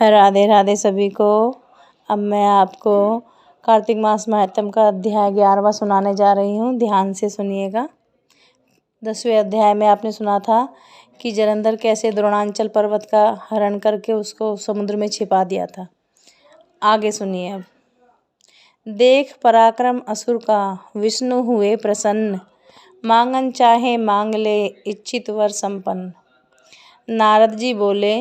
राधे राधे सभी को। अब मैं आपको कार्तिक मास महात्म्य का अध्याय 11वां सुनाने जा रही हूँ। ध्यान से सुनिएगा। 10वें अध्याय में आपने सुना था कि जलंधर कैसे द्रोणांचल पर्वत का हरण करके उसको समुद्र में छिपा दिया था। आगे सुनिए अब। देख पराक्रम असुर का, विष्णु हुए प्रसन्न, मांगन चाहे मांग ले, इच्छित वर संपन्न। नारद जी बोले,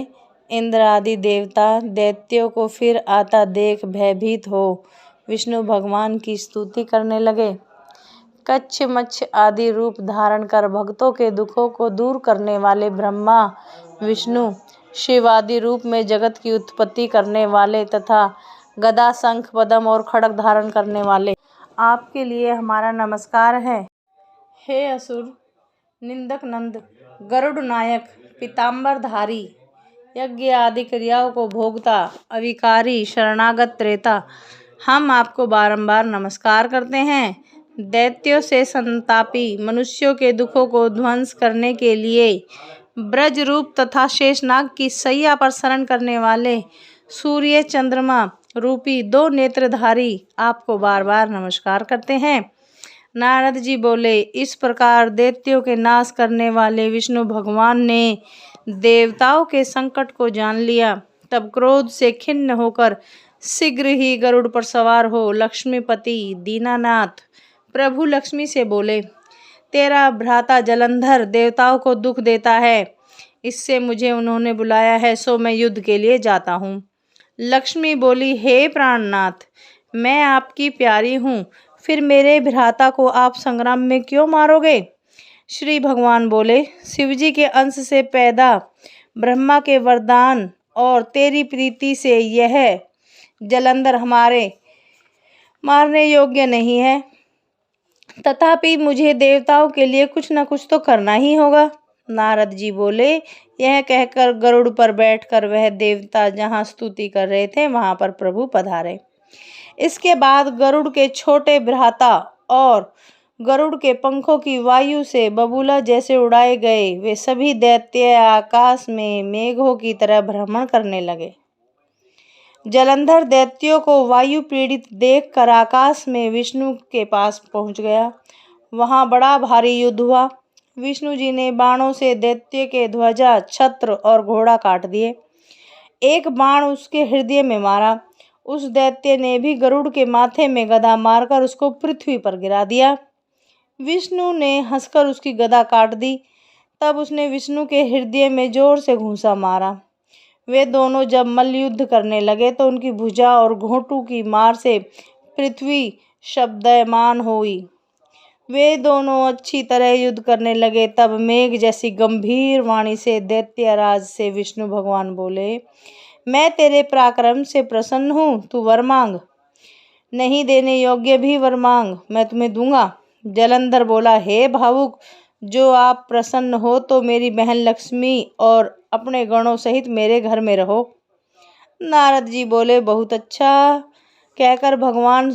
इंद्र आदि देवता दैत्यों को फिर आता देख भयभीत हो विष्णु भगवान की स्तुति करने लगे। कच्छ मच्छ आदि रूप धारण कर भक्तों के दुखों को दूर करने वाले ब्रह्मा विष्णु, शिव आदि रूप में जगत की उत्पत्ति करने वाले तथा गदा शंख पद्म और खड्ग धारण करने वाले, आपके लिए हमारा नमस्कार है। हे असुर निंदक नंद, गरुड़ नायक, पीताम्बरधारी, यज्ञ आदि क्रियाओं को भोगता, अविकारी, शरणागत त्रेता, हम आपको बारंबार नमस्कार करते हैं। दैत्यों से संतापी मनुष्यों के दुखों को ध्वंस करने के लिए ब्रज रूप तथा शेषनाग की सैया पर शरण करने वाले सूर्य चंद्रमा रूपी 2 नेत्रधारी आपको बार बार नमस्कार करते हैं। नारद जी बोले, इस प्रकार दैत्यों के नाश करने वाले विष्णु भगवान ने देवताओं के संकट को जान लिया। तब क्रोध से खिन्न होकर शीघ्र ही गरुड़ पर सवार हो लक्ष्मीपति दीनानाथ प्रभु लक्ष्मी से बोले, तेरा भ्राता जलंधर देवताओं को दुख देता है, इससे मुझे उन्होंने बुलाया है, सो मैं युद्ध के लिए जाता हूँ। लक्ष्मी बोली, हे प्राणनाथ, मैं आपकी प्यारी हूँ, फिर मेरे भ्राता को आप संग्राम में क्यों मारोगे? श्री भगवान बोले, शिवजी के अंश से पैदा ब्रह्मा के वरदान और तेरी प्रीति से यह जलंधर हमारे मारने योग्य नहीं है, तथापि मुझे देवताओं के लिए कुछ न कुछ तो करना ही होगा। नारद जी बोले, यह कहकर गरुड़ पर बैठकर वह देवता जहाँ स्तुति कर रहे थे वहाँ पर प्रभु पधारे। इसके बाद गरुड़ के छोटे भ्राता और गरुड़ के पंखों की वायु से बबूला जैसे उड़ाए गए वे सभी दैत्य आकाश में मेघों की तरह भ्रमण करने लगे। जलंधर दैत्यों को वायु पीड़ित देखकर आकाश में विष्णु के पास पहुंच गया। वहां बड़ा भारी युद्ध हुआ। विष्णु जी ने बाणों से दैत्य के ध्वजा, छत्र और घोड़ा काट दिए। एक बाण उसके हृदय में मारा। उस दैत्य ने भी गरुड़ के माथे में गदा मारकर उसको पृथ्वी पर गिरा दिया। विष्णु ने हंसकर उसकी गदा काट दी। तब उसने विष्णु के हृदय में जोर से घूंसा मारा। वे दोनों जब मल्ल युद्ध करने लगे तो उनकी भुजा और घोंटू की मार से पृथ्वी शब्दयमान हुई। वे दोनों अच्छी तरह युद्ध करने लगे। तब मेघ जैसी गंभीर वाणी से दैत्यराज से विष्णु भगवान बोले, मैं तेरे पराक्रम से प्रसन्न हूँ, तू वर मांग। नहीं देने योग्य भी वर मांग, मैं तुम्हें दूंगा। जलंधर बोला, हे भावुक, जो आप प्रसन्न हो तो मेरी बहन लक्ष्मी और अपने गणों सहित मेरे घर में रहो। नारद जी बोले, बहुत अच्छा कहकर भगवान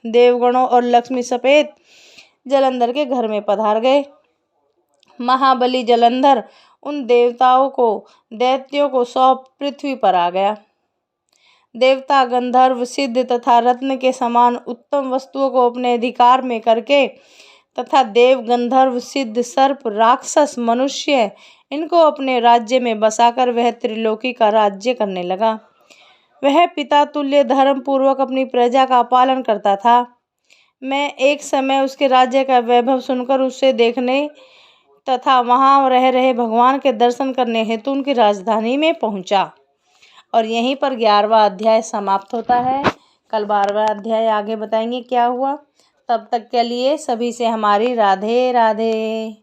देवगणों और लक्ष्मी समेत जलंधर के घर में पधार गए। महाबली जलंधर उन देवताओं को दैत्यों को सौंप पृथ्वी पर आ गया। देवता गंधर्व सिद्ध तथा रत्न के समान उत्तम वस्तुओं को अपने अधिकार में करके तथा देव गंधर्व सिद्ध सर्प राक्षस मनुष्य इनको अपने राज्य में बसाकर वह त्रिलोकी का राज्य करने लगा। वह पिता तुल्य धर्म पूर्वक अपनी प्रजा का पालन करता था। मैं एक समय उसके राज्य का वैभव सुनकर उससे देखने तथा वहां रह रहे भगवान के दर्शन करने हेतु उनकी राजधानी में पहुंचा। और यहीं पर 11वां अध्याय समाप्त होता है। कल 12वां अध्याय आगे बताएंगे क्या हुआ। तब तक के लिए सभी से हमारी राधे राधे।